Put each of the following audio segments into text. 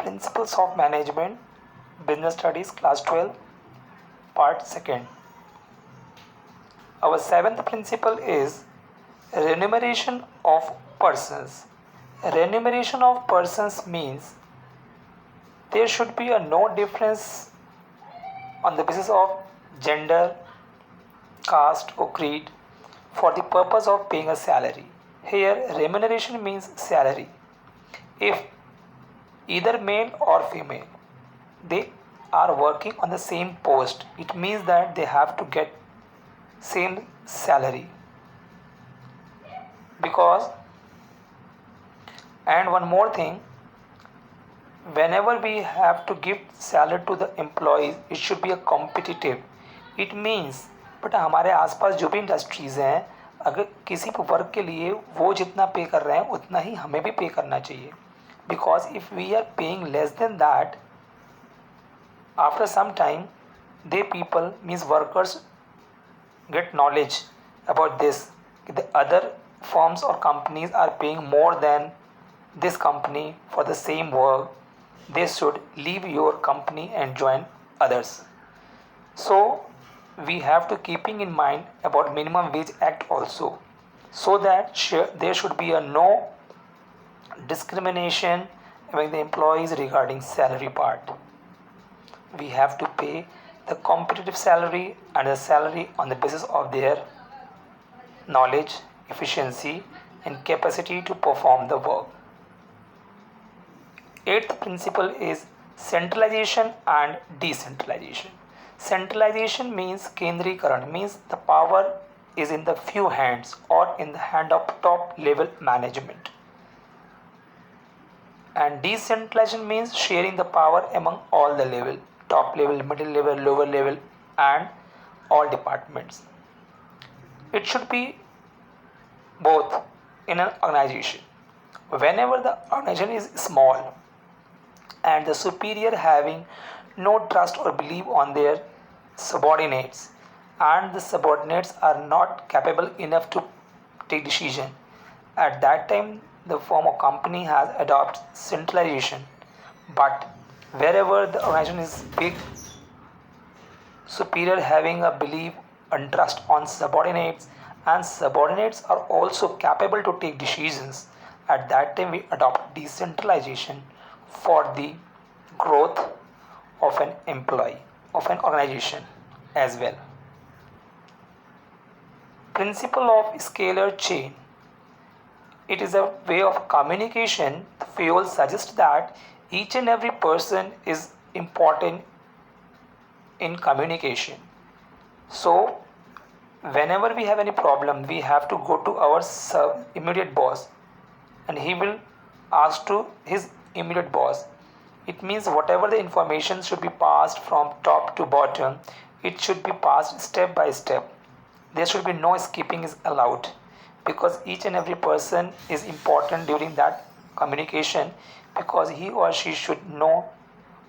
Principles of Management, Business Studies, Class 12, Part 2nd. Our seventh principle is remuneration of persons. Remuneration of persons means there should be no difference on the basis of gender, caste, or creed for the purpose of paying a salary. Here, remuneration means salary. If either male or female, they are working on the same post, it means that they have to get same salary. Because, and one more thing, whenever we have to give salary to the employees, it should be a competitive. It means but हमारे आसपास जो भी industries हैं, अगर किसी work के लिए वो जितना पे कर रहे हैं उतना ही हमें भी पे करना चाहिए. Because if we are paying less than that, after some time, they people means workers get knowledge about this. The other firms or companies are paying more than this company for the same work. They should leave your company and join others. So we have to keeping in mind about minimum wage act also, so that there should be a no discrimination among the employees regarding salary part. We have to pay the competitive salary and the salary on the basis of their knowledge, efficiency and capacity to perform the work. Eighth principle is centralization and decentralization. Centralization means kendrikaran, means the power is in the few hands or in the hand of top level management. And decentralization means sharing the power among all the level, top level, middle level, lower level and all departments. It should be both in an organization. Whenever the organization is small and the superior having no trust or belief on their subordinates, and the subordinates are not capable enough to take decision, at that time the firm or company has adopted centralization. But wherever the organization is big, superior having a belief and trust on subordinates, and subordinates are also capable to take decisions, at that time we adopt decentralization for the growth of an employee, of an organization as well. Principle of scalar chain. It is a way of communication. Fayol suggests that each and every person is important in communication. So, whenever we have any problem, we have to go to our immediate boss and he will ask to his immediate boss. It means whatever the information should be passed from top to bottom, it should be passed step by step. There should be no skipping is allowed, because each and every person is important during that communication, because he or she should know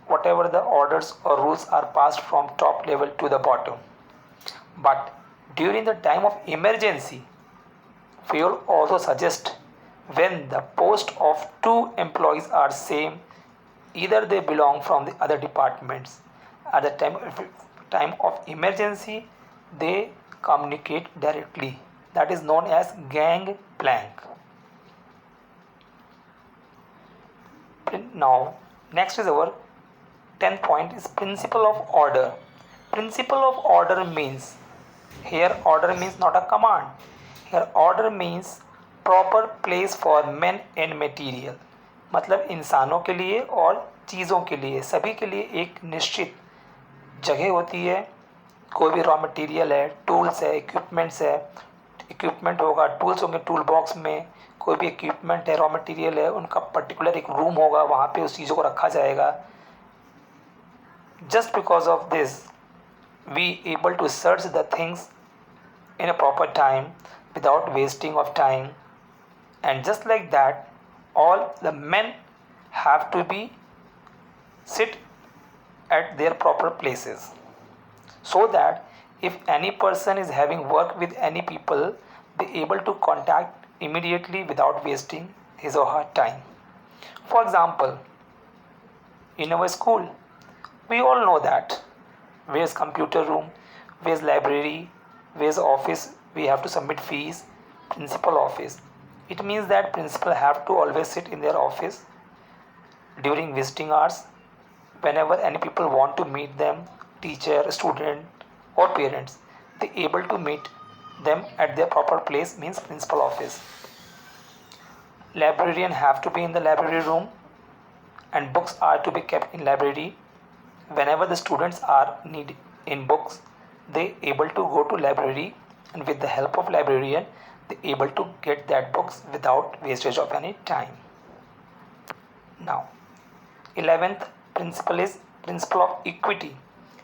whatever the orders or rules are passed from top level to the bottom. But during the time of emergency, Fayol also suggests when the post of two employees are same, either they belong from the other departments, at the time of emergency they communicate directly. That is known as gang plank. Now next is our 10th point is principle of order. Principle of order means, here order means not a command, here order means proper place for men and material. मतलब इंसानों के लिए और चीज़ों के लिए, सभी के लिए एक निश्चित जगह होती है. कोई भी रॉ मटेरियल है, टूल्स है, इक्विपमेंट्स है, इक्विपमेंट होगा, टूल्स होंगे टूल बॉक्स में, कोई भी इक्विपमेंट है, रॉ मटेरियल है, उनका पर्टिकुलर एक रूम होगा, वहाँ पे उस चीज़ों को रखा जाएगा. Just because of this, we able to search the things in a proper time without wasting of time. And just like that, all the men have to be sit at their proper places, so that if any person is having work with any people, they able to contact immediately without wasting his or her time. For example, in our school? We all know that. Where's computer room? Where's library? Where's office? We have to submit fees. Principal office. It means that principal have to always sit in their office during visiting hours. Whenever any people want to meet them, teacher, student or parents, they able to meet them at their proper place, means principal office. Librarian have to be in the library room and books are to be kept in library. Whenever the students are need in books, they able to go to library and with the help of librarian they able to get that books without wastage of any time. Now 11th principle is principle of equity.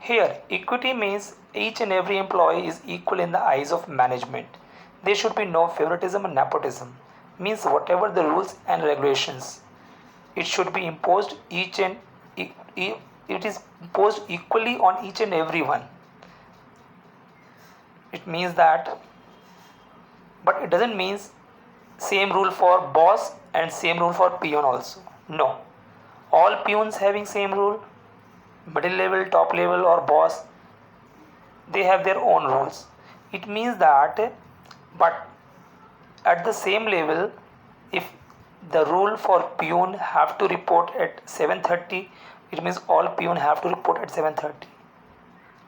Here equity means each and every employee is equal in the eyes of management. There should be no favoritism or nepotism. Means whatever the rules and regulations, it should be imposed each and it is imposed equally on each and every one. It means that, but it doesn't mean same rule for boss and same rule for peon also. No, all peons having same rule, middle level, top level or boss, they have their own rules. It means that, but at the same level, if the rule for peon have to report at 7:30, it means all peon have to report at 7:30.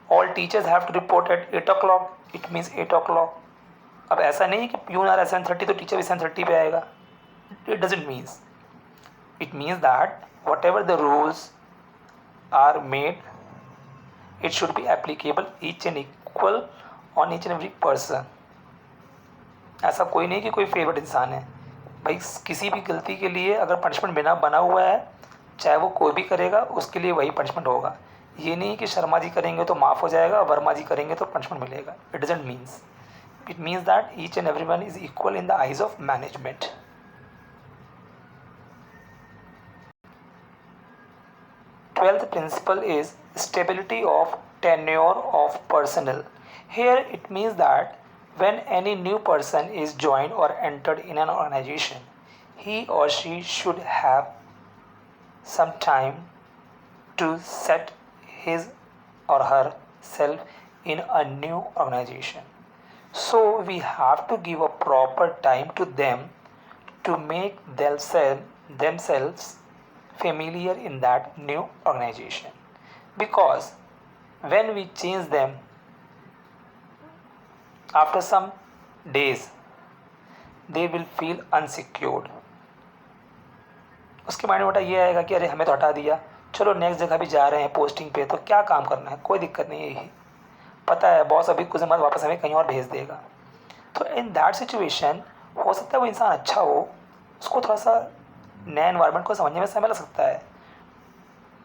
All teachers have to report at 8 o'clock, it means 8 o'clock. अब ऐसा नहीं है कि peon आ रहा है 7:30 तो teacher भी 7:30 पे आएगा. It doesn't mean. It means that whatever the rules are made, it should be applicable each and equal on each and every person. ऐसा कोई नहीं कि कोई फेवरेट इंसान है. भाई किसी भी गलती के लिए अगर पनिशमेंट बिना बना हुआ है, चाहे वो कोई भी करेगा उसके लिए वही पनिशमेंट होगा. ये नहीं कि शर्मा जी करेंगे तो माफ़ हो जाएगा, वर्मा जी करेंगे तो पनिशमेंट मिलेगा. It doesn't means. It means that each and everyone is equal in the eyes of management. 12th principle is stability of tenure of personnel. Here it means that when any new person is joined or entered in an organization, he or she should have some time to set his or herself in a new organization. So we have to give a proper time to them to make themselves familiar in that new organization. Because when we change them after some days, they will feel unsecured. उसके mind में बेटा ये आएगा कि अरे हमें तो हटा दिया, चलो नेक्स्ट जगह भी जा रहे हैं पोस्टिंग पे, तो क्या काम करना है, कोई दिक्कत नहीं है, पता है बॉस अभी कुछ दिन बाद वापस हमें कहीं और भेज देगा. तो इन दैट सिचुएशन हो सकता है वो इंसान अच्छा हो, उसको थोड़ा सा नया एनवायरनमेंट को समझने में समय लग सकता है,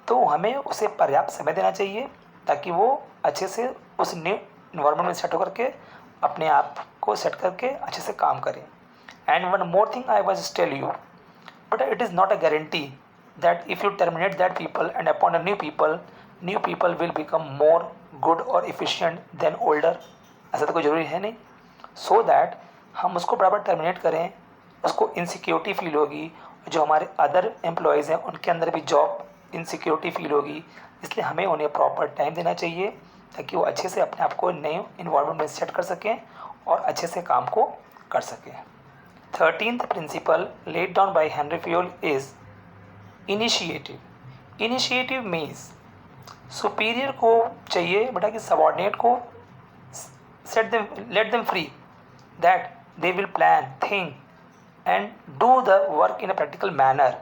तो हमें उसे पर्याप्त समय देना चाहिए ताकि वो अच्छे से उस न्यू इन्वायरमेंट में सेट होकर के अपने आप को सेट करके अच्छे से काम करें. And one more thing I was tell you, but it is not a guarantee that if you terminate that people and appoint a new people will become more good or efficient than older. ऐसा तो कोई ज़रूरी है नहीं. So that हम उसको बराबर terminate करें, उसको इनसिक्योरिटी फील होगी, जो हमारे अदर एम्प्लॉयज़ हैं उनके अंदर भी जॉब इनसिक्योरिटी फील होगी. इसलिए हमें उन्हें प्रॉपर टाइम देना चाहिए ताकि वो अच्छे से अपने आप को नए इन्वायरमेंट में सेट कर सकें और अच्छे से काम को कर सकें. 13th principle laid down by Henry Fayol is initiative. Initiative means superior को चाहिए बेटा कि सबॉर्डिनेट को let them free that they will plan think and do the work in a practical manner.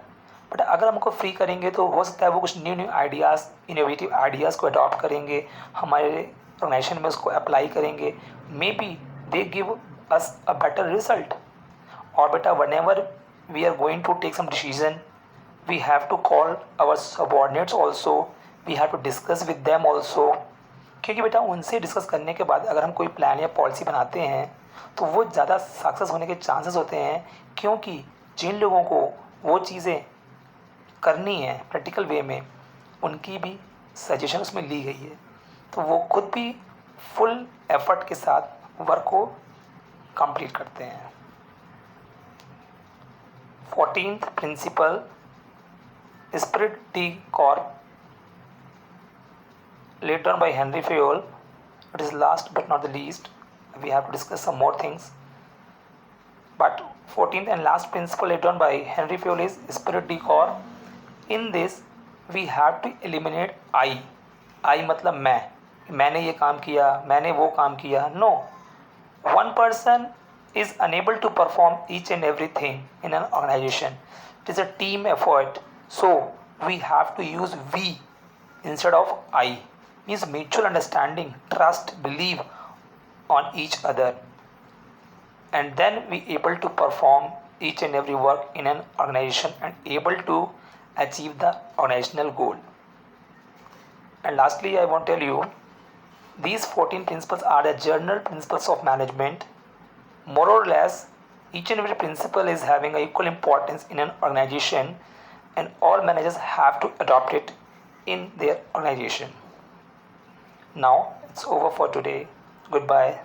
But अगर हमको फ्री करेंगे तो हो सकता है वो कुछ न्यू आइडियाज़, इनोवेटिव आइडियाज़ को अडॉप्ट करेंगे, हमारे ऑर्गेनाइजेशन में उसको अप्लाई करेंगे, maybe they give us a better result. और बेटा whenever we are going to take some decision, we have to call our subordinates also, we have to discuss with them also. क्योंकि बेटा उनसे discuss करने के बाद अगर हम कोई प्लान या पॉलिसी बनाते हैं तो वो ज़्यादा सक्सेस होने के चांसेस होते हैं, क्योंकि जिन लोगों को वो चीज़ें करनी है प्रैक्टिकल वे में उनकी भी सजेशन उसमें ली गई है, तो वो खुद भी फुल एफर्ट के साथ वर्क को कंप्लीट करते हैं. 14th principle Esprit de Corps, laid down by Henry Fayol. It is last but not the least. We have to discuss some more things. But 14th and last principle laid down by Henry Fayol is Esprit de Corps. In this, we have to eliminate I. I मतलब मैंने ये काम किया, मैंने वो काम किया. No. One person is unable to perform each and everything in an organization. It is a team effort. So we have to use we instead of I. Means mutual understanding, trust, believe on each other. And then we able to perform each and every work in an organization and able to achieve the organizational goal. And lastly, I want to tell you, these 14 principles are the general principles of management. More or less, each and every principle is having equal importance in an organization, and all managers have to adopt it in their organization. Now, it's over for today. Goodbye.